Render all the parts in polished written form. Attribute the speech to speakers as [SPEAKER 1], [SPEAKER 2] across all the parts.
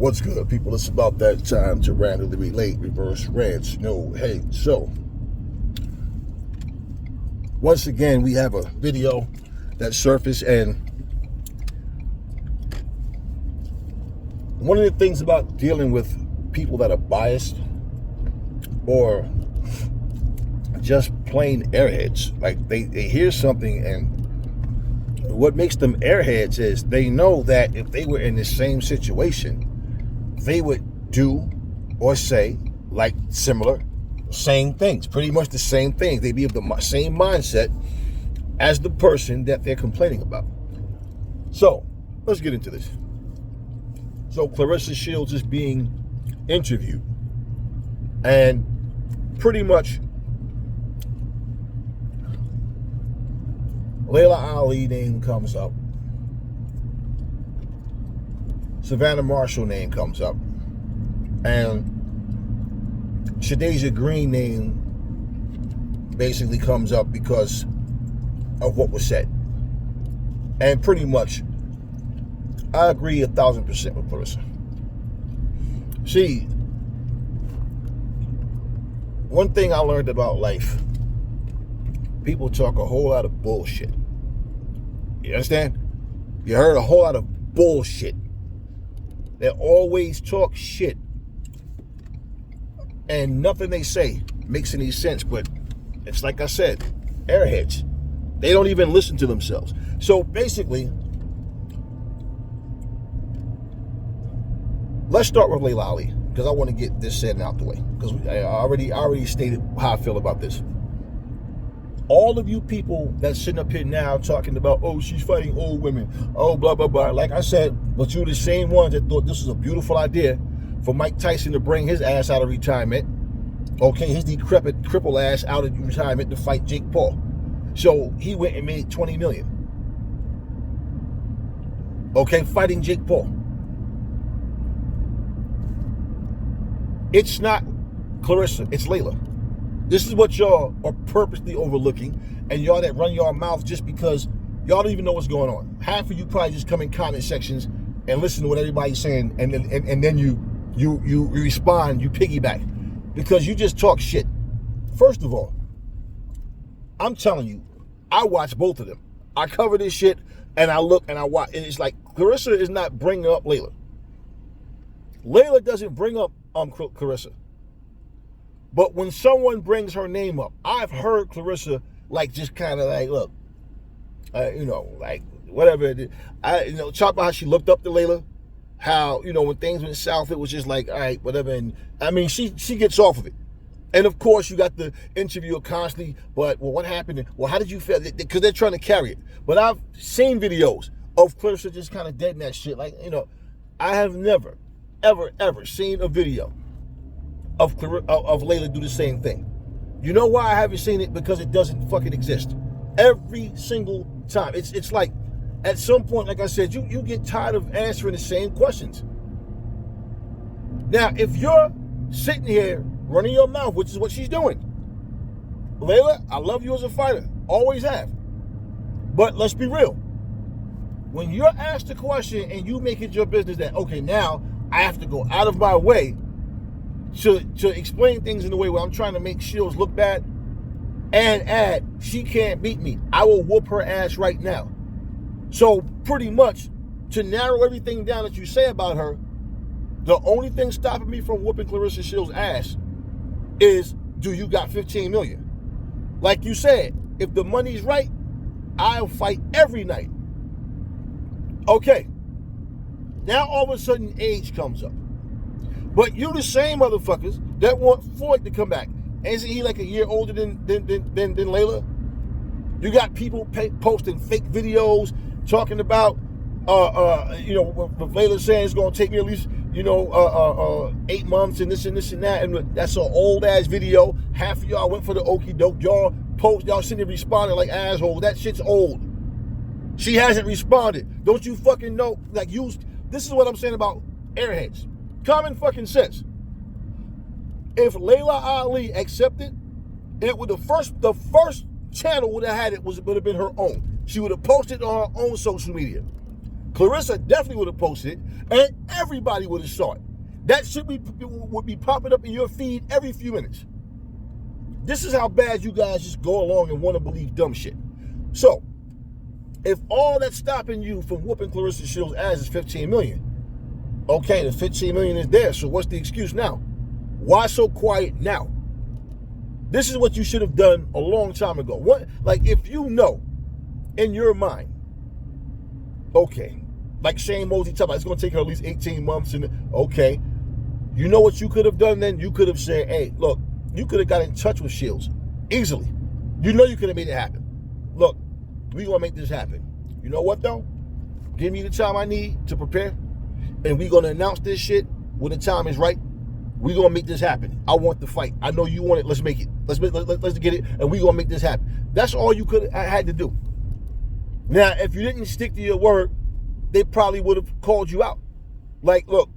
[SPEAKER 1] What's good, people? It's about that time to randomly relate, reverse rants, no hate. So, once again, we have a video that surfaced, and one of the things about dealing with people that are biased or just plain airheads, like they hear something, and what makes them airheads is they know that if they were in the same situation, they would do or say like same things, pretty much the same things. They'd be of the same mindset as the person that they're complaining about. So let's get into this. So Claressa Shields is being interviewed, and pretty much Laila Ali name comes up. Savanna Marshall name comes up. And Shadasia Green name basically comes up because of what was said. And pretty much, I agree 1,000% with Claressa. See, one thing I learned about life, people talk a whole lot of bullshit. You understand? You heard a whole lot of bullshit. They always talk shit, and nothing they say makes any sense. But it's like I said, airheads. They don't even listen to themselves. So basically, let's start with Laila Ali, because I want to get this said and out the way, because I already stated how I feel about this. All of you people that's sitting up here now talking about, oh, she's fighting old women, oh, blah, blah, blah. Like I said, but you're the same ones that thought this was a beautiful idea for Mike Tyson to bring his ass out of retirement, okay, his decrepit, crippled ass out of retirement to fight Jake Paul. So he went and made $20 million. Okay, fighting Jake Paul. It's not Claressa, it's Laila. This is what y'all are purposely overlooking, and y'all that run your mouth just because y'all don't even know what's going on. Half of you probably just come in comment sections and listen to what everybody's saying, and then you respond, you piggyback, because you just talk shit. First of all, I'm telling you, I watch both of them. I cover this shit, and I look and I watch, and it's like Claressa is not bringing up Laila. Laila doesn't bring up Claressa. But when someone brings her name up, I've heard Claressa like just kind of like, look, like whatever it is. Talk about how she looked up to Laila, how, when things went south, it was just like, all right, whatever. And I mean, she gets off of it. And of course, you got the interviewer constantly, but, well, what happened? Well, how did you feel? Because they're trying to carry it. But I've seen videos of Claressa just kind of dead in that shit. Like, I have never, ever seen a video of Laila do the same thing. You know why I haven't seen it? Because it doesn't fucking exist. Every single time. It's like, at some point, like I said, you get tired of answering the same questions. Now, if you're sitting here running your mouth, which is what she's doing, Laila, I love you as a fighter. Always have. But let's be real. When you're asked a question and you make it your business that, okay, now I have to go out of my way to explain things in the way where I'm trying to make Shields look bad and add, she can't beat me, I will whoop her ass right now. So pretty much, to narrow everything down that you say about her, the only thing stopping me from whooping Claressa Shields' ass is, do you got 15 million? Like you said, if the money's right, I'll fight every night. Okay. Now all of a sudden age comes up. But you the same motherfuckers that want Floyd to come back. Isn't he like a year older than Laila? You got people posting fake videos talking about, what Laila saying is going to take me at least, 8 months and this and this and that. And that's an old ass video. Half of y'all went for the okie doke. Y'all sitting there responding like assholes. That shit's old. She hasn't responded. Don't you fucking know? Like, this is what I'm saying about airheads. Common fucking sense. If Laila Ali accepted, it would the first channel would have had it would have been her own. She would have posted on her own social media. Claressa definitely would have posted it, and everybody would have saw it. That shit would be popping up in your feed every few minutes. This is how bad you guys just go along and want to believe dumb shit. So, if all that's stopping you from whooping Claressa Shields' ass is 15 million, okay, the 15 million is there, so what's the excuse now? Why so quiet now? This is what you should have done a long time ago. What, like, if you know in your mind, okay, like Shane Mosey talked about, it's going to take her at least 18 months, and okay, you know what you could have done then? You could have said, hey, look, you could have got in touch with Shields easily. You know you could have made it happen. Look, we're going to make this happen. You know what, though? Give me the time I need to prepare, and we're going to announce this shit when the time is right. We're going to make this happen. I want the fight. I know you want it. Let's make it. Let's get it, and we're going to make this happen. That's all you could have had to do. Now, if you didn't stick to your word, they probably would have called you out. Like, look,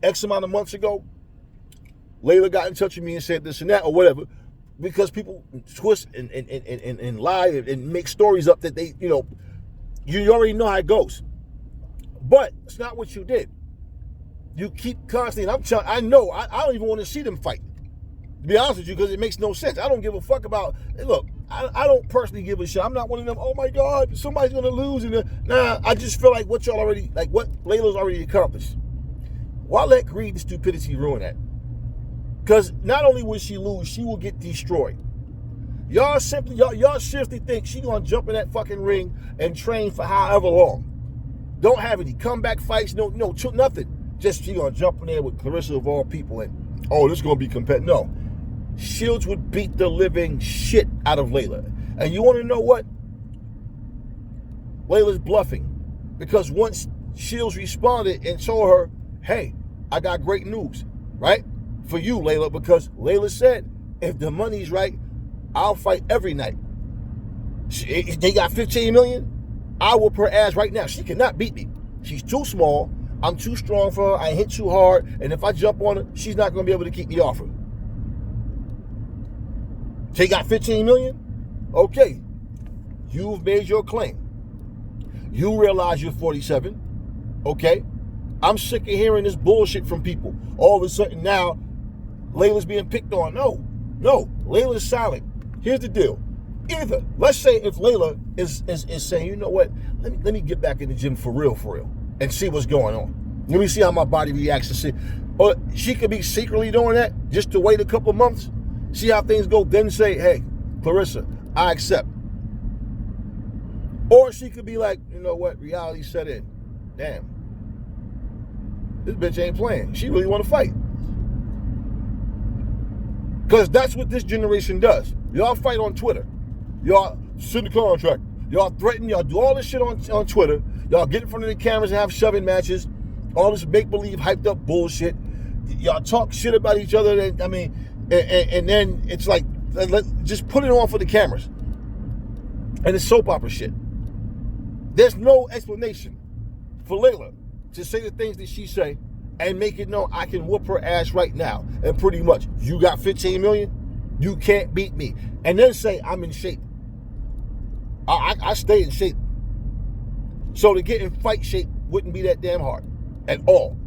[SPEAKER 1] X amount of months ago, Laila got in touch with me and said this and that or whatever, because people twist and lie and make stories up that they, you already know how it goes. But it's not what you did. You keep constantly, I know, I don't even want to see them fight, to be honest with you, because it makes no sense. I don't give a fuck about, look, I don't personally give a shit. I'm not one of them, oh my God, somebody's going to lose. Nah, I just feel like what Laila's already accomplished. Why let greed and stupidity ruin that? Because not only will she lose, she will get destroyed. Y'all seriously think she's going to jump in that fucking ring and train for however long. Don't have any comeback fights, no, nothing. Just she going to jump in there with Claressa of all people and, oh, this is going to be competitive. No. Shields would beat the living shit out of Laila. And you want to know what? Laila's bluffing. Because once Shields responded and told her, hey, I got great news, right? For you, Laila, because Laila said, if the money's right, I'll fight every night. They got 15 million, I will per ass right now. She cannot beat me. She's too small. I'm too strong for her. I hit too hard. And if I jump on her, she's not going to be able to keep me off her. They got 15 million? Okay. You've made your claim. You realize you're 47. Okay. I'm sick of hearing this bullshit from people. All of a sudden now, Laila's being picked on. No. Laila's silent. Here's the deal. Either, let's say if Laila is saying, you know what, let me get back in the gym for real, and see what's going on. Let me see how my body reacts to see. Or she could be secretly doing that just to wait a couple of months, see how things go, then say, hey, Claressa, I accept. Or she could be like, you know what, reality set in. Damn. This bitch ain't playing. She really want to fight. Because that's what this generation does. Y'all fight on Twitter. Y'all send the contract. Y'all threaten. Y'all do all this shit on Twitter. Y'all get in front of the cameras and have shoving matches. All this make-believe, hyped up bullshit. Y'all talk shit about each other. And then it's like, just put it on for the cameras. And it's soap opera shit. There's no explanation for Laila to say the things that she say and make it known I can whoop her ass right now. And pretty much, you got 15 million, you can't beat me. And then say, I'm in shape. I stay in shape. So to get in fight shape wouldn't be that damn hard at all.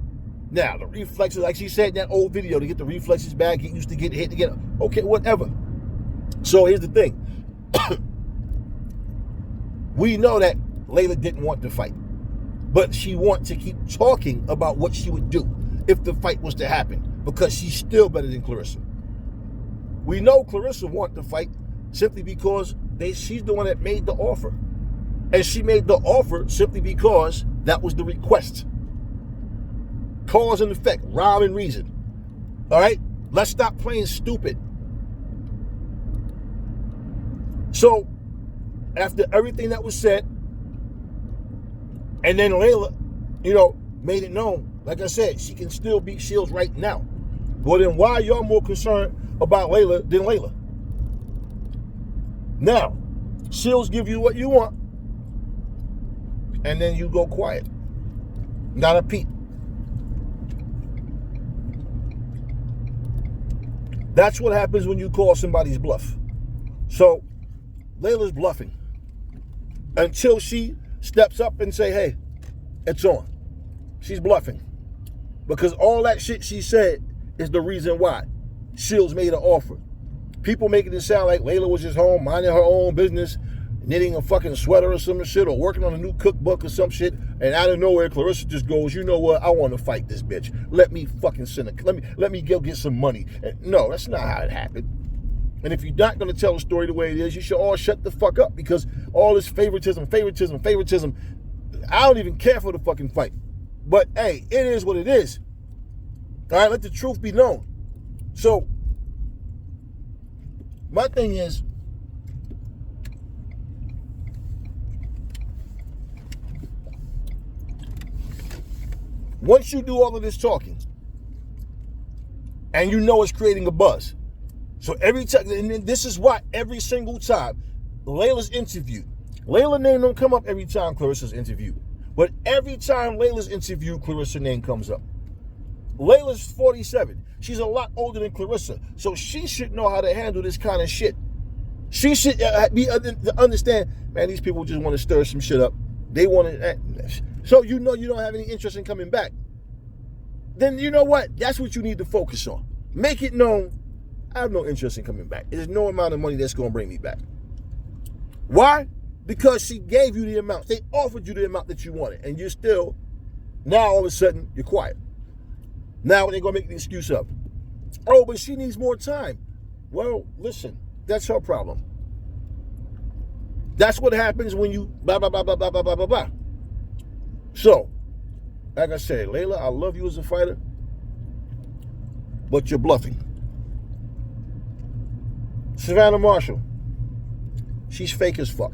[SPEAKER 1] Now, the reflexes, like she said in that old video, to get the reflexes back, get used to get hit again. Okay, whatever. So here's the thing. We know that Laila didn't want to fight, but she wants to keep talking about what she would do if the fight was to happen, because she's still better than Claressa. We know Claressa wanted to fight simply because she's the one that made the offer. And she made the offer simply because that was the request. Cause and effect, rhyme and reason. All right? Let's stop playing stupid. So, after everything that was said, and then Laila, made it known, like I said, she can still beat Shields right now. Well, then why are y'all more concerned about Laila than Laila? Now, Shields give you what you want, and then you go quiet. Not a peep. That's what happens when you call somebody's bluff. So, Laila's bluffing until she steps up and say, hey, It's on. She's bluffing. Because all that shit she said is the reason why Shields made an offer. People making it sound like Laila was just home, minding her own business, knitting a fucking sweater or some shit, or working on a new cookbook or some shit, and out of nowhere, Claressa just goes, you know what, I want to fight this bitch. Let me fucking send a, let me go get some money. And no, that's not how it happened. And if you're not going to tell the story the way it is, you should all shut the fuck up, because all this favoritism, I don't even care for the fucking fight. But hey, it is what it is. All right, let the truth be known. So, my thing is, once you do all of this talking, and you know it's creating a buzz, so every time, and this is why every single time Laila's interviewed, Laila name don't come up every time Claressa's interviewed, but every time Laila's interviewed, Claressa name comes up. Laila's 47. She's a lot older than Claressa, so she should know how to handle this kind of shit. She should understand, man, these people just want to stir some shit up. They want to, so you know you don't have any interest in coming back. Then you know what? That's what you need to focus on. Make it known, I have no interest in coming back. There's no amount of money that's going to bring me back. Why? Because she gave you the amount. They offered you the amount that you wanted, and you're still, now all of a sudden, you're quiet. Now they're going to make the excuse up. Oh, but she needs more time. Well, listen, that's her problem. That's what happens when you blah, blah, blah, blah, blah, blah, blah, blah, blah. So, like I said, Laila, I love you as a fighter, but you're bluffing. Savanna Marshall, she's fake as fuck.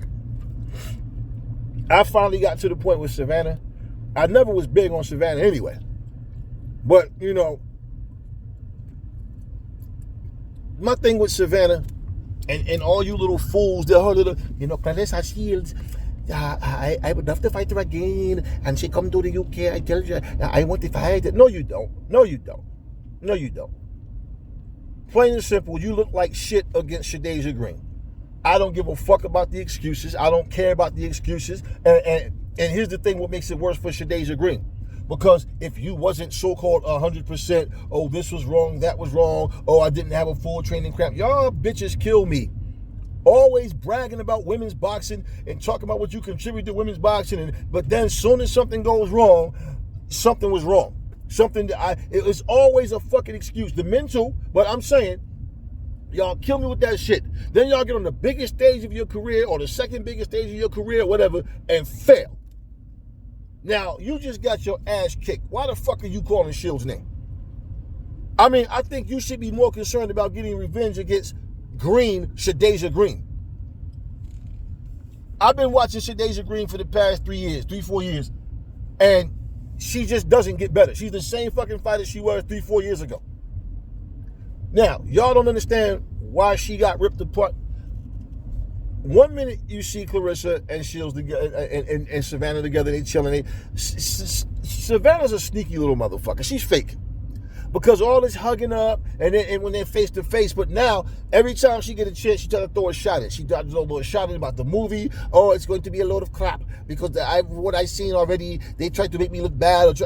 [SPEAKER 1] I finally got to the point with Savanna. I never was big on Savanna anyway. But, you know, my thing with Savanna and all you little fools, they're her little, you know, Claressa Shields, I would love to fight her again, and she come to the UK, I tell you, I want to fight. No, you don't. No, you don't. No, you don't. Plain and simple, you look like shit against Shadasia Green. I don't give a fuck about the excuses. I don't care about the excuses. And here's the thing, what makes it worse for Shadasia Green. Because if you wasn't so-called 100%, oh, this was wrong, that was wrong, oh, I didn't have a full training camp, y'all bitches kill me. Always bragging about women's boxing and talking about what you contribute to women's boxing, but then as soon as something goes wrong, something was wrong. Something that it's always a fucking excuse. The men too, but I'm saying, y'all kill me with that shit. Then y'all get on the biggest stage of your career or the second biggest stage of your career, whatever, and fail. Now, you just got your ass kicked. Why the fuck are you calling Shields' name? I mean, I think you should be more concerned about getting revenge against Shadasia Green. I've been watching Shadasia Green for the past 4 years, and she just doesn't get better. She's the same fucking fighter she was 4 years ago. Now, y'all don't understand why she got ripped apart. 1 minute you see Claressa and Shields together and Savanna together, they chilling. Savannah's a sneaky little motherfucker. She's fake. Because all this hugging up and when they're face to face, but now every time she get a chance, she tries to throw a shot at. She tries to throw a shot at about the movie. Oh, it's going to be a load of crap because what I've seen already, they tried to make me look bad.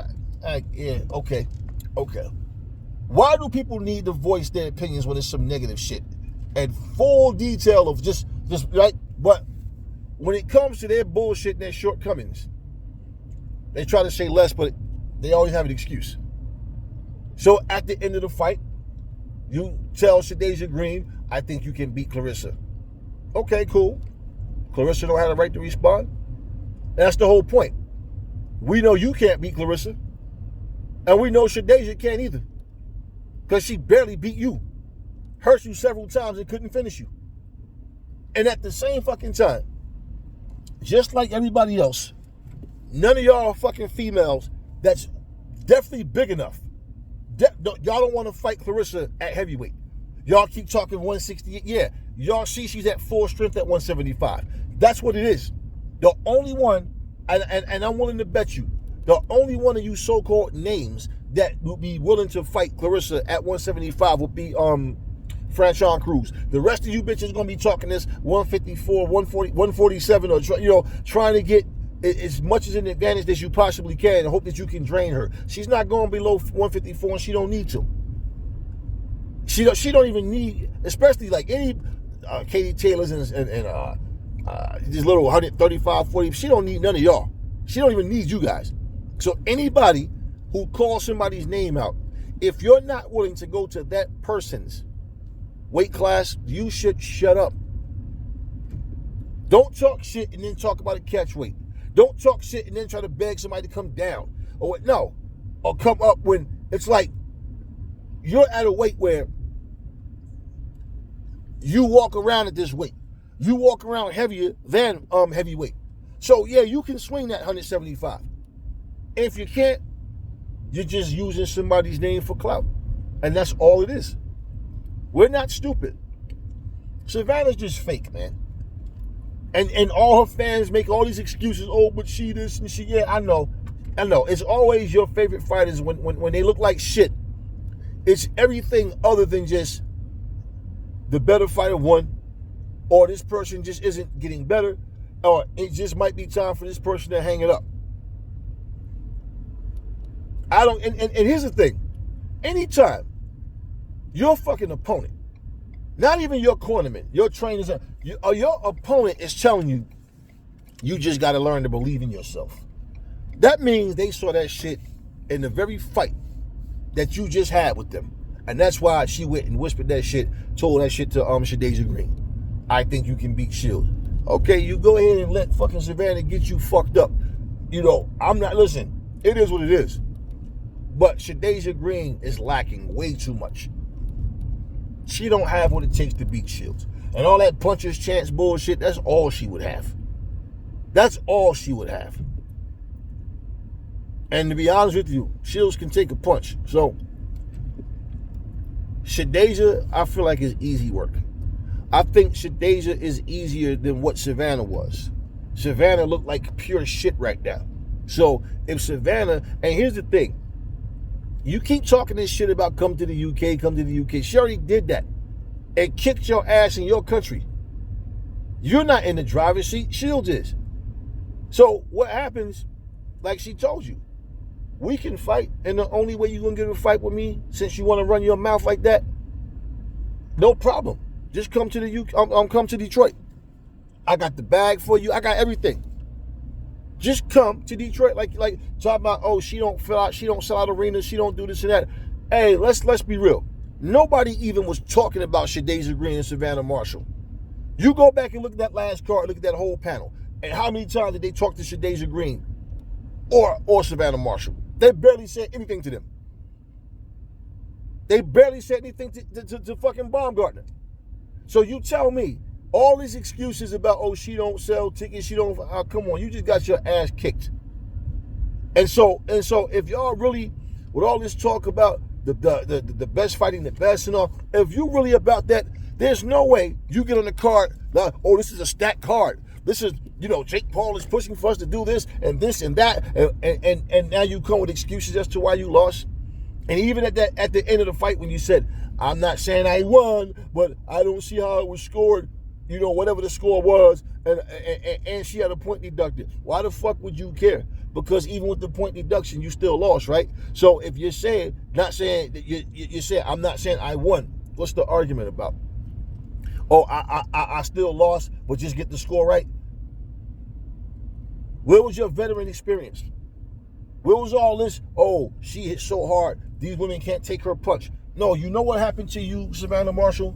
[SPEAKER 1] Yeah, okay. Why do people need to voice their opinions when it's some negative shit? And full detail of just right, but when it comes to their bullshit and their shortcomings, they try to say less, but they always have an excuse. So at the end of the fight, you tell Shadasia Green, I think you can beat Claressa. Okay, cool. Claressa don't have the right to respond. That's the whole point. We know you can't beat Claressa, and we know Shadasia can't either, because she barely beat you, hurt you several times and couldn't finish you. And at the same fucking time, just like everybody else, none of y'all are fucking females that's definitely big enough. Y'all don't want to fight Claressa at heavyweight. Y'all keep talking 168. Yeah, y'all see she's at full strength at 175. That's what it is. The only one, and I'm willing to bet you, the only one of you so-called names that would be willing to fight Claressa at 175 would be Franchon Cruz. The rest of you bitches gonna be talking this 154, 140, 147, or trying to get as much as an advantage as you possibly can and hope that you can drain her. She's not going below 154 and she don't need to. She don't even need, especially like any Katie Taylor's and these little 135, 40, she don't need none of y'all. She don't even need you guys. So anybody who calls somebody's name out, if you're not willing to go to that person's weight class, you should shut up. Don't talk shit and then talk about a catch weight. Don't talk shit and then try to beg somebody to come down. Or come up when it's like you're at a weight where you walk around at this weight. You walk around heavier than heavyweight. So yeah, you can swing that 175. And if you can't, you're just using somebody's name for clout. And that's all it is. We're not stupid. Savanna's just fake, man. And all her fans make all these excuses. Oh, but she this and she, yeah, I know. It's always your favorite fighters when they look like shit. It's everything other than just the better fighter won, or this person just isn't getting better, or it just might be time for this person to hang it up. And here's the thing. Anytime your fucking opponent, not even your cornerman, your trainers, your opponent is telling you, you just got to learn to believe in yourself. That means they saw that shit in the very fight that you just had with them. And that's why she went and whispered that shit, told that shit to Shadasia Green. I think you can beat Shields. Okay, you go ahead and let fucking Savanna get you fucked up. Listen, it is what it is. But Shadasia Green is lacking way too much. She don't have what it takes to beat Shields. And all that puncher's chance bullshit, that's all she would have. That's all she would have. And to be honest with you, Shields can take a punch. So, Shadasia, I feel like is easy work. I think Shadasia is easier than what Savanna was. Savanna looked like pure shit right now. So, if Savanna, and here's the thing, you keep talking this shit about come to the UK. She already did that and kicked your ass in your country. You're not in the driver's seat. Shields is. So what happens, like she told you, we can fight, and the only way you're going to get a fight with me, since you want to run your mouth like that, no problem. Just come to the UK, come to Detroit. I got the bag for you. I got everything. Just come to Detroit, like talk about, oh, she don't sell out arenas, she don't do this and that. Hey, let's be real. Nobody even was talking about Shadasia Green and Savanna Marshall. You go back and look at that last card, look at that whole panel, and how many times did they talk to Shadasia Green or Savanna Marshall? They barely said anything to them. They barely said anything to fucking Baumgartner. So you tell me, all these excuses about, oh, she don't sell tickets, she don't, come on, you just got your ass kicked. And so if y'all really, with all this talk about the best fighting the best and all, if you really about that, there's no way you get on the card, like, oh, this is a stacked card. This is, Jake Paul is pushing for us to do this and that, and now you come with excuses as to why you lost. And even at the end of the fight when you said, I'm not saying I won, but I don't see how it was scored, whatever the score was, and she had a point deducted. Why the fuck would you care? Because even with the point deduction, you still lost, right? So if you're saying, not saying that you're saying, I'm not saying I won, what's the argument about? Oh, I still lost, but just get the score right. Where was your veteran experience? Where was all this? Oh, she hit so hard, these women can't take her punch. No, you know what happened to you, Savanna Marshall?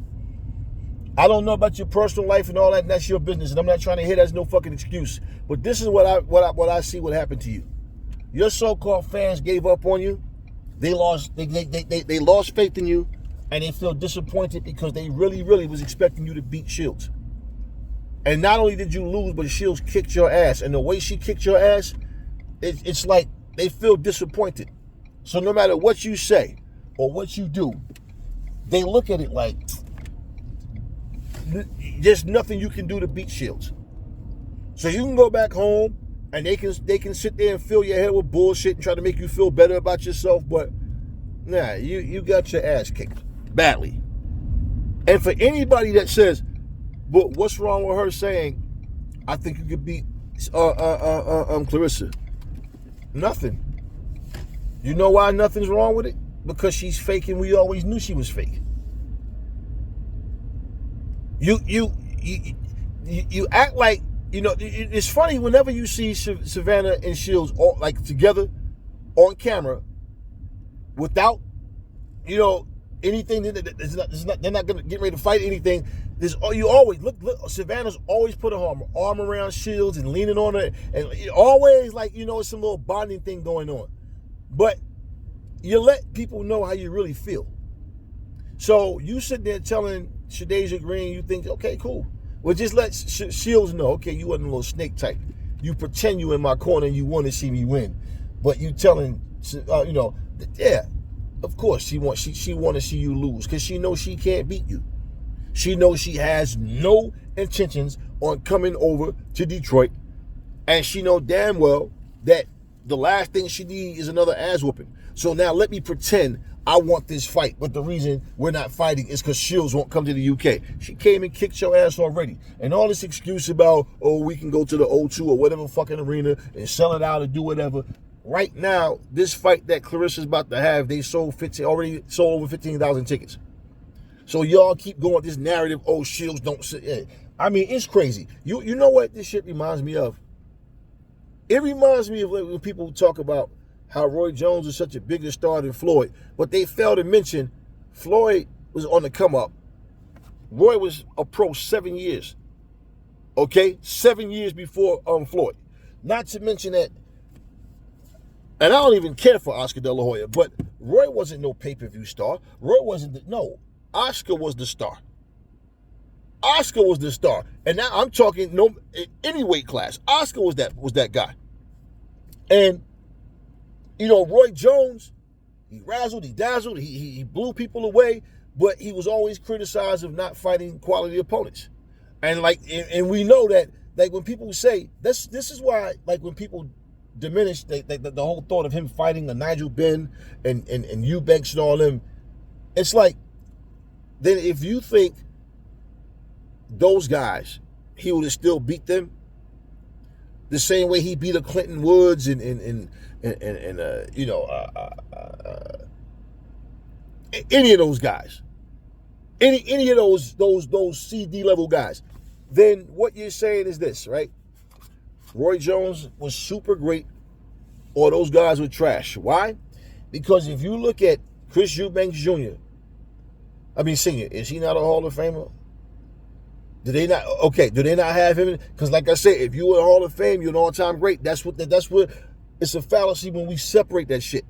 [SPEAKER 1] I don't know about your personal life and all that, and that's your business, and I'm not trying to hear that's no fucking excuse. But this is what I see what happened to you. Your so-called fans gave up on you. They lost faith in you, and they feel disappointed because they really, really was expecting you to beat Shields. And not only did you lose, but Shields kicked your ass. And the way she kicked your ass, it's like they feel disappointed. So no matter what you say or what you do, they look at it like there's nothing you can do to beat Shields. So you can go back home and they can sit there and fill your head with bullshit and try to make you feel better about yourself, but nah, you got your ass kicked badly. And for anybody that says, but what's wrong with her saying, I think you could beat Claressa, nothing. You know why nothing's wrong with it? Because she's fake, and we always knew she was fake. You act like, you know. It's funny whenever you see Savanna and Shields all like together on camera without, you know, anything. They're not gonna get ready to fight anything. You always look. Savannah's always put her arm around Shields and leaning on her, and always like, you know, some little bonding thing going on. But you let people know how you really feel. So you sit there telling Shadasia Green, you think, okay, cool. Well, just let Shields know, okay, you wasn't a little snake type. You pretend you in my corner and you want to see me win. But you telling, you know, yeah, of course she want to see you lose because she knows she can't beat you. She knows she has no intentions on coming over to Detroit. And she know damn well that the last thing she needs is another ass whooping. So now let me pretend I want this fight, but the reason we're not fighting is because Shields won't come to the UK. She came and kicked your ass already. And all this excuse about, oh, we can go to the O2 or whatever fucking arena and sell it out and do whatever. Right now, this fight that Claressa's about to have, they already sold over 15,000 tickets. So y'all keep going with this narrative, oh, Shields don't sit. Yeah. I mean, it's crazy. You know what this shit reminds me of? It reminds me of when people talk about how Roy Jones is such a bigger star than Floyd, but they fail to mention Floyd was on the come up. Roy was a pro 7 years. Okay? 7 years before Floyd. Not to mention that, and I don't even care for Oscar De La Hoya, but Roy wasn't no pay-per-view star. Roy wasn't Oscar was the star. Oscar was the star. And now I'm talking any weight class. Oscar was that guy. And you know, Roy Jones, he razzled, he dazzled, he blew people away, but he was always criticized of not fighting quality opponents. And and we know that, like, when people say this is why, like, when people diminish the whole thought of him fighting a Nigel Benn and Eubanks and all them, it's like, then if you think those guys, he would have still beat them the same way he beat a Clinton Woods and you know, any of those guys, any of those CD level guys, then what you're saying is this, right? Roy Jones was super great, or those guys were trash. Why? Because if you look at Chris Eubanks Jr., Senior, is he not a Hall of Famer? Do they not have him? Because like I said, if you were a Hall of Fame, you're an all-time great. That's what it's a fallacy when we separate that shit.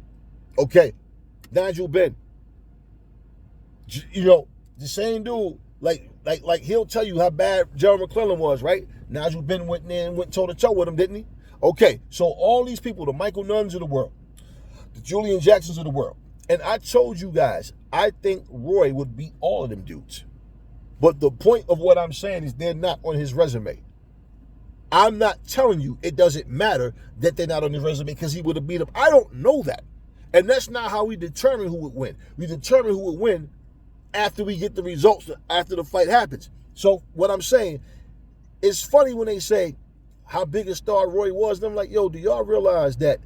[SPEAKER 1] Okay. Nigel Benn. You know, the same dude, like he'll tell you how bad Gerald McClellan was, right? Nigel Benn went in and went toe-to-toe with him, didn't he? Okay, so all these people, the Michael Nunns of the world, the Julian Jacksons of the world, and I told you guys, I think Roy would beat all of them dudes. But the point of what I'm saying is they're not on his resume. I'm not telling you it doesn't matter that they're not on his resume because he would have beat them. I don't know that. And that's not how we determine who would win. We determine who would win after we get the results, after the fight happens. So what I'm saying, it's funny when they say how big a star Roy was. And I'm like, yo, do y'all realize that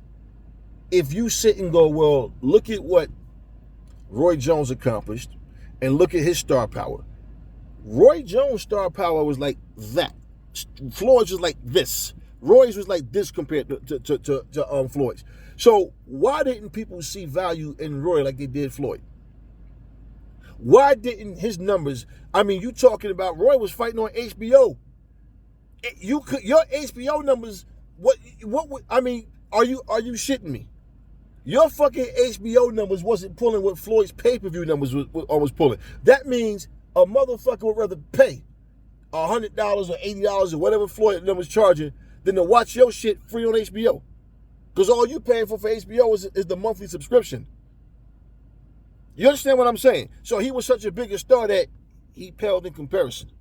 [SPEAKER 1] if you sit and go, well, look at what Roy Jones accomplished and look at his star power. Roy Jones' star power was like that. Floyd's was like this. Roy's was like this compared to Floyd's. So why didn't people see value in Roy like they did Floyd? Why didn't his numbers? You talking about Roy was fighting on HBO. Your HBO numbers. Are you shitting me? Your fucking HBO numbers wasn't pulling what Floyd's pay-per-view numbers was pulling. That means a motherfucker would rather pay $100 or $80 or whatever Floyd numbers charging than to watch your shit free on HBO. Because all you paying for HBO is the monthly subscription. You understand what I'm saying? So he was such a bigger star that he paled in comparison.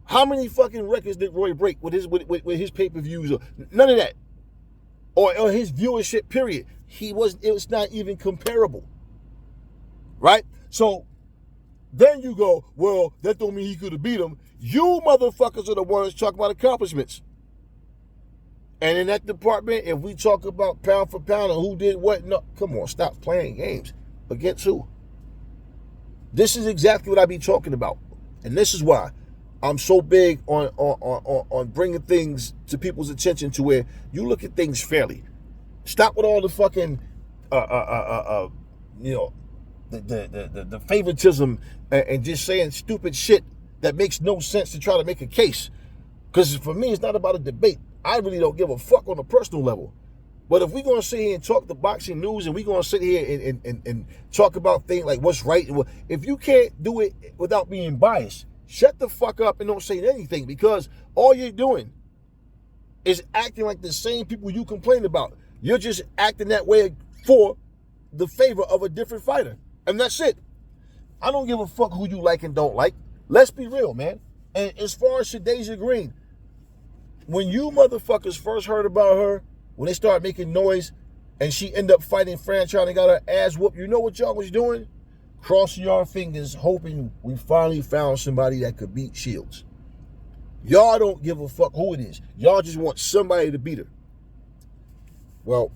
[SPEAKER 1] How many fucking records did Roy break with his pay-per-views? None of that. Or his viewership, period. It was not even comparable. Right? So then you go, well, that don't mean he could have beat him. You motherfuckers are the ones talking about accomplishments. And in that department, if we talk about pound for pound and who did what, no, come on, stop playing games. Against who? This is exactly what I be talking about. And this is why I'm so big on bringing things to people's attention to where you look at things fairly. Stop with all the fucking, you know, the favoritism and just saying stupid shit that makes no sense to try to make a case. Because for me, it's not about a debate. I really don't give a fuck on a personal level. But if we're going to sit here and talk the boxing news and we're going to sit here and talk about things like what's right, if you can't do it without being biased, shut the fuck up and don't say anything, because all you're doing is acting like the same people you complain about. You're just acting that way for the favor of a different fighter. And that's it. I don't give a fuck who you like and don't like. Let's be real, man. And as far as Shadasia Green, when you motherfuckers first heard about her, when they started making noise and she ended up fighting Franchise and got her ass whooped, you know what y'all was doing? Crossing your fingers, hoping we finally found somebody that could beat Shields. Y'all don't give a fuck who it is. Y'all just want somebody to beat her. Well,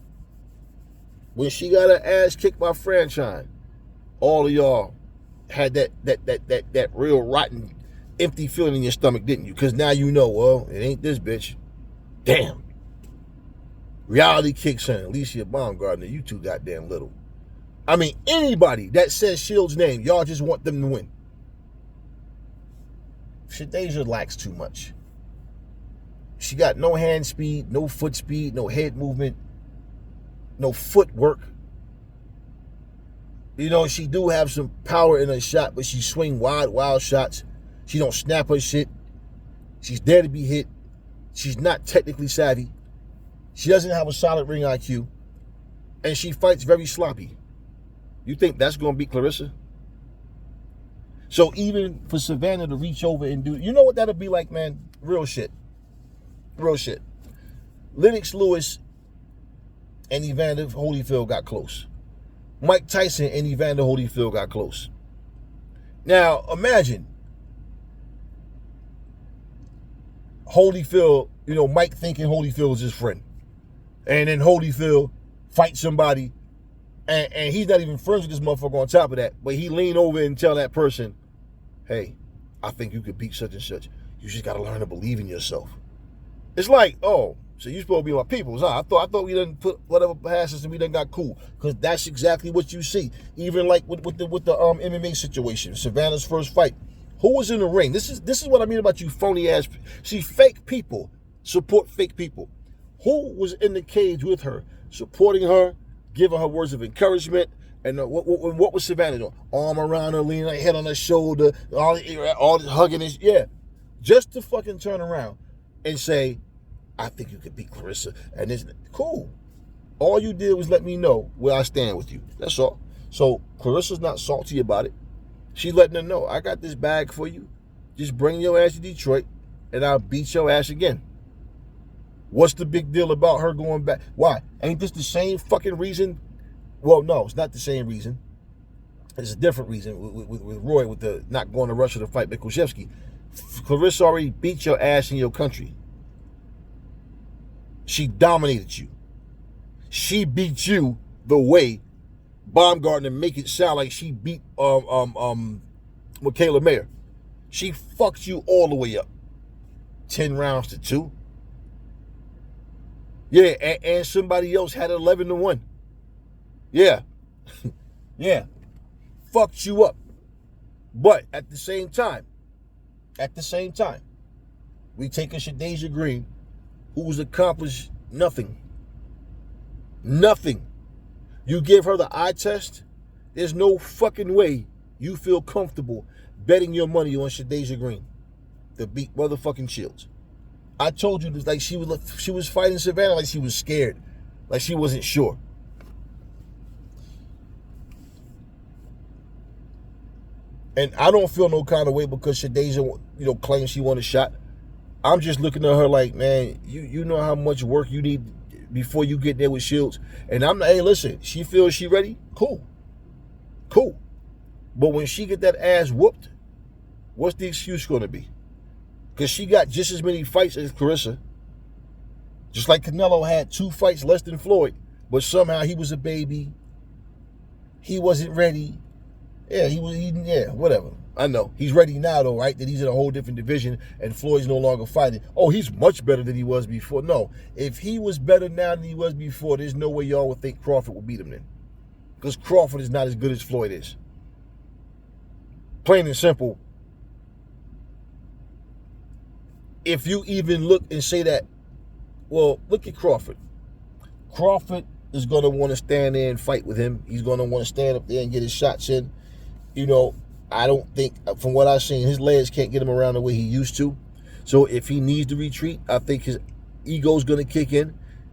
[SPEAKER 1] when she got her ass kicked by Franchise, all of y'all had that real rotten, empty feeling in your stomach, didn't you? Because now you know, well, it ain't this bitch. Damn. Reality kicks in. Alicia Baumgartner, you too goddamn little. I mean, anybody that says Shields' name, y'all just want them to win. Shadasia lacks too much. She got no hand speed, no foot speed, no head movement, no footwork. You know, she do have some power in her shot, but she swing wild shots. She don't snap her shit. She's there to be hit. She's not technically savvy. She doesn't have a solid ring IQ. And she fights very sloppy. You think that's going to beat Claressa? So even for Savanna to reach over and do, you know what that'll be like, man? Real shit. Real shit. Lennox Lewis and Evander Holyfield got close. Mike Tyson and Evander Holyfield got close. Now, imagine Holyfield, you know, Mike thinking Holyfield is his friend. And then Holyfield fights somebody, and he's not even friends with this motherfucker on top of that, but he lean over and tell that person, hey, I think you could beat such and such. You just got to learn to believe in yourself. It's like, oh, so you supposed to be my peoples, huh? I thought we done put whatever past us and we done got cool. Because that's exactly what you see. Even like with the MMA situation, Savannah's first fight. Who was in the ring? This is what I mean about you phony ass. See, fake people support fake people. Who was in the cage with her, supporting her, giving her words of encouragement? And what was Savanna doing? Arm around her, leaning her head on her shoulder, all this hugging this, yeah. Just to fucking turn around and say, I think you could beat Claressa. And it's cool. All you did was let me know where I stand with you. That's all. So Claressa's not salty about it. She's letting her know, I got this bag for you. Just bring your ass to Detroit and I'll beat your ass again. What's the big deal about her going back? Why? Ain't this the same fucking reason? Well, no, it's not the same reason. It's a different reason with Roy, with the not going to Russia to fight Mikushevsky. Claressa already beat your ass in your country. She dominated you. She beat you the way Baumgartner make it sound like she beat Michaela Mayer. She fucked you all the way up. 10 rounds to 2. Yeah, and somebody else had 11-1. Yeah. Yeah. Fucked you up. But at the same time, we take a Shadasia Green who's accomplished nothing. Nothing. You give her the eye test, there's no fucking way you feel comfortable betting your money on Shadasia Green to beat motherfucking Shields. I told you this, like she was fighting Savanna like she was scared, like she wasn't sure. And I don't feel no kind of way because Shadasia, claims she won a shot. I'm just looking at her like, man, you know how much work you need before you get there with Shields. And I'm like, hey, listen, she feels she ready? Cool. But when she get that ass whooped, what's the excuse going to be? Because she got just as many fights as Claressa. Just like Canelo had 2 fights less than Floyd, but somehow he was a baby. He wasn't ready. Yeah, yeah, whatever. I know. He's ready now, though, right? That he's in a whole different division and Floyd's no longer fighting. Oh, he's much better than he was before. No, if he was better now than he was before, there's no way y'all would think Crawford would beat him then. Because Crawford is not as good as Floyd is. Plain and simple. If you even look and say that, well, look at Crawford. Crawford is going to want to stand there and fight with him. He's going to want to stand up there and get his shots in. You know, I don't think, from what I've seen, his legs can't get him around the way he used to. So if he needs to retreat, I think his ego's going to kick in,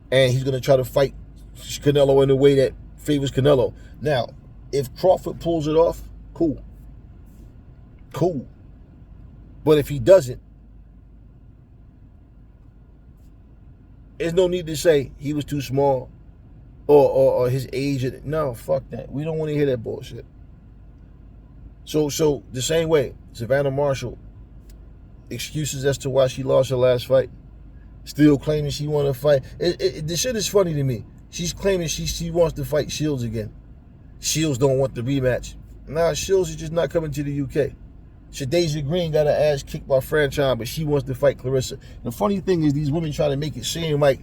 [SPEAKER 1] and he's going to try to fight Canelo in a way that favors Canelo. Now, if Crawford pulls it off, cool. Cool. But if he doesn't, there's no need to say he was too small or his age. No, fuck that. We don't want to hear that bullshit. So the same way, Savanna Marshall, excuses as to why she lost her last fight, still claiming she want to fight. The shit is funny to me. She's claiming she wants to fight Shields again. Shields don't want the rematch. Nah, Shields is just not coming to the UK. Shadasia Green got her ass kicked by Franchise, but she wants to fight Claressa. The funny thing is these women try to make it seem like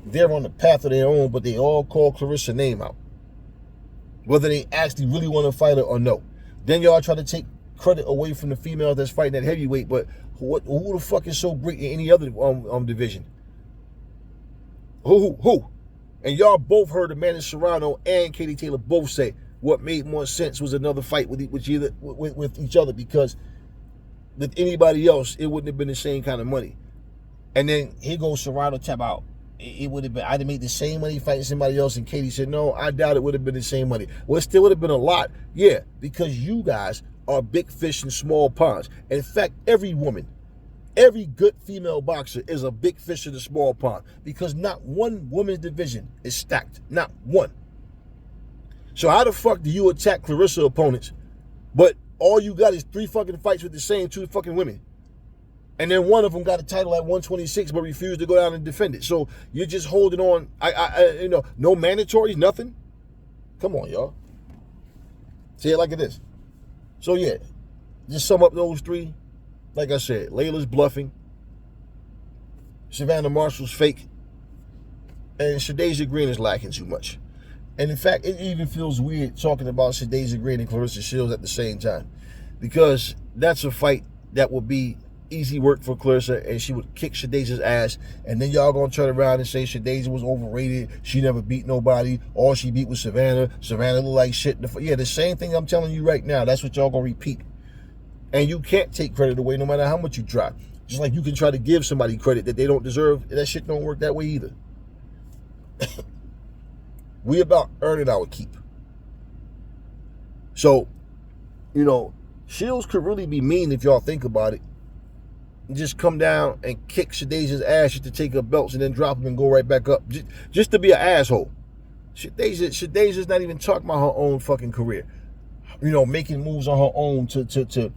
[SPEAKER 1] they're on the path of their own, but they all call Claressa's name out. Whether they actually really want to fight her or no. Then y'all try to take credit away from the females that's fighting at heavyweight, but who the fuck is so great in any other division? Who? And y'all both heard Amanda Serrano and Katie Taylor both say what made more sense was another fight with each other, because with anybody else, it wouldn't have been the same kind of money. And then here goes Serrano tap out. It would have been, I'd have made the same money fighting somebody else, and Katie said, no, I doubt it would have been the same money. Well, it still would have been a lot. Yeah, because you guys are big fish in small ponds. In fact, every woman, every good female boxer is a big fish in a small pond, because not one women's division is stacked. Not one. So how the fuck do you attack Claressa opponents, but all you got is 3 fucking fights with the same 2 fucking women? And then one of them got a title at 126 but refused to go down and defend it. So you're just holding on, no mandatories, nothing? Come on, y'all. Say it like it is. So yeah, just sum up those 3. Like I said, Laila's bluffing, Savanna Marshall's fake, and Shadasia Green is lacking too much. And in fact, it even feels weird talking about Shadasia Green and Claressa Shields at the same time, because that's a fight that would be easy work for Claressa, and she would kick Shadasia's ass, and then y'all gonna turn around and say Shadasia was overrated, she never beat nobody, all she beat was Savanna looked like shit. Yeah, the same thing I'm telling you right now, that's what y'all gonna repeat. And you can't take credit away no matter how much you try. Just like you can try to give somebody credit that they don't deserve, that shit don't work that way either. We about earning our keep. So, Shields could really be mean if y'all think about it. Just come down and kick Shadasia's ass just to take her belts and then drop them and go right back up. Just to be an asshole. Shadasia's not even talking about her own fucking career. Making moves on her own to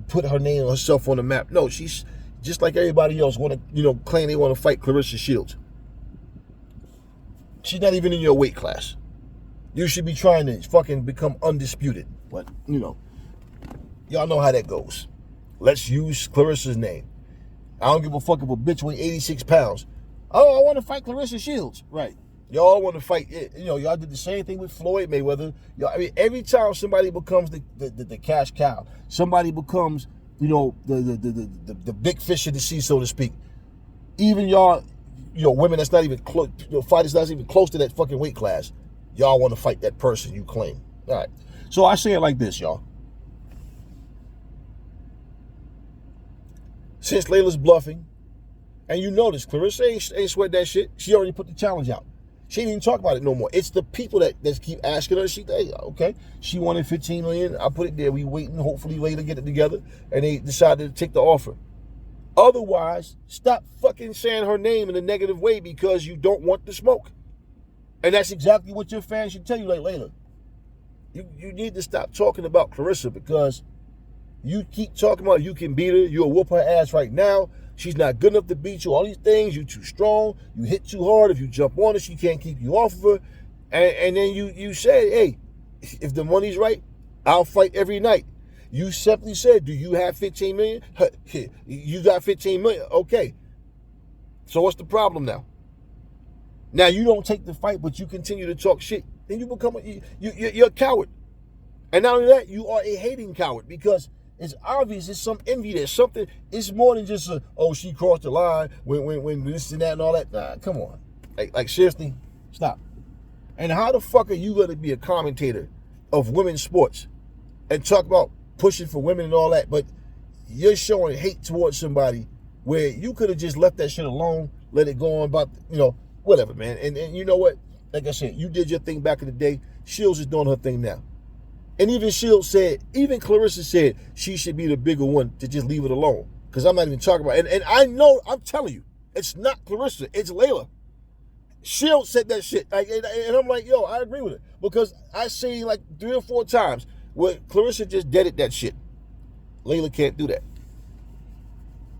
[SPEAKER 1] put her name herself on the map. No, she's just like everybody else want to, claim they want to fight Claressa Shields. She's not even in your weight class. You should be trying to fucking become undisputed. But, y'all know how that goes. Let's use Claressa's name. I don't give a fuck if a bitch weighs 86 pounds. Oh, I want to fight Claressa Shields. Right. Y'all want to fight, y'all did the same thing with Floyd Mayweather. Every time somebody becomes the cash cow, somebody becomes, the big fish in the sea, so to speak. Even y'all, women that's not even close, fighters that's even close to that fucking weight class, y'all want to fight that person you claim. All right. So I say it like this, y'all. Since Laila's bluffing, and you notice Claressa ain't sweat that shit. She already put the challenge out. She ain't even talk about it no more. It's the people that keep asking her. Okay, she wanted 15 million. I put it there. We waiting. Hopefully later get it together. And they decided to take the offer. Otherwise, stop fucking saying her name in a negative way because you don't want the smoke. And that's exactly what your fans should tell you, like, Laila. You need to stop talking about Claressa, because You keep talking about you can beat her. You'll whoop her ass right now. She's not good enough to beat you. All these things. You too strong. You hit too hard. If you jump on her, she can't keep you off of her. And then you said, hey, if the money's right, I'll fight every night. You simply said, do you have 15 million? You got 15 million. Okay. So what's the problem now? Now you don't take the fight, but you continue to talk shit. Then you become you're a coward. And not only that, you are a hating coward, because it's obvious there's some envy there. Something, it's more than just oh, she crossed the line when this and that and all that. Nah, come on. Like seriously, stop. And how the fuck are you going to be a commentator of women's sports and talk about pushing for women and all that, but you're showing hate towards somebody where you could have just left that shit alone, let it go on about, whatever, man. And you know what? Like I said, you did your thing back in the day. Shields is doing her thing now. And even Shields said, even Claressa said she should be the bigger one to just leave it alone. Because I'm not even talking about it. And I know, I'm telling you, it's not Claressa, it's Laila. Shields said that shit. And I'm like, yo, I agree with it. Because I see like 3 or 4 times where Claressa just deaded that shit. Laila can't do that.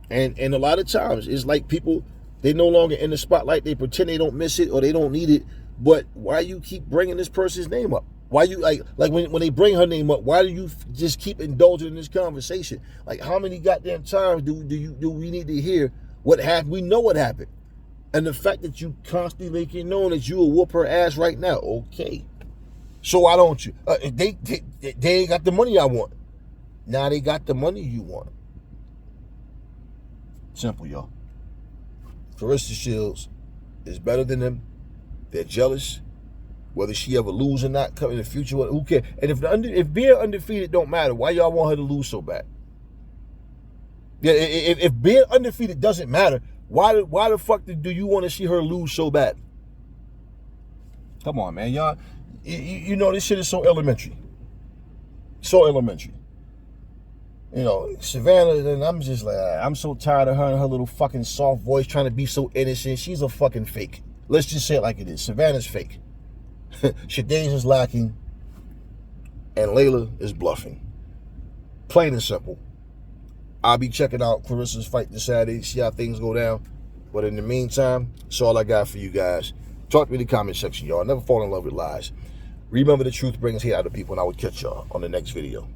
[SPEAKER 1] And a lot of times, it's like people, they no longer in the spotlight. They pretend they don't miss it or they don't need it. But why you keep bringing this person's name up? Why you, like when they bring her name up, why do you just keep indulging in this conversation? Like, how many goddamn times do we need to hear what happened? We know what happened. And the fact that you constantly make it known that you will whoop her ass right now, okay. So why don't you? They ain't got the money I want. Now they got the money you want. Simple, y'all. Claressa Shields is better than them. They're jealous. Whether she ever lose or not come in the future, who cares? And if being undefeated don't matter, why y'all want her to lose so bad? Yeah, if being undefeated doesn't matter, why the fuck do you want to see her lose so bad? Come on, man, y'all. You know this shit is so elementary. So elementary. Savanna, and I'm just like, I'm so tired of her and her little fucking soft voice trying to be so innocent. She's a fucking fake. Let's just say it like it is. Savanna's fake. Shadasia's lacking. And Laila is bluffing. Plain and simple. I'll be checking out Claressa's fight this Saturday, see how things go down. But in the meantime, that's all I got for you guys. Talk to me in the comment section, y'all. Never fall in love with lies. Remember, the truth brings hate out of people, and I will catch y'all on the next video.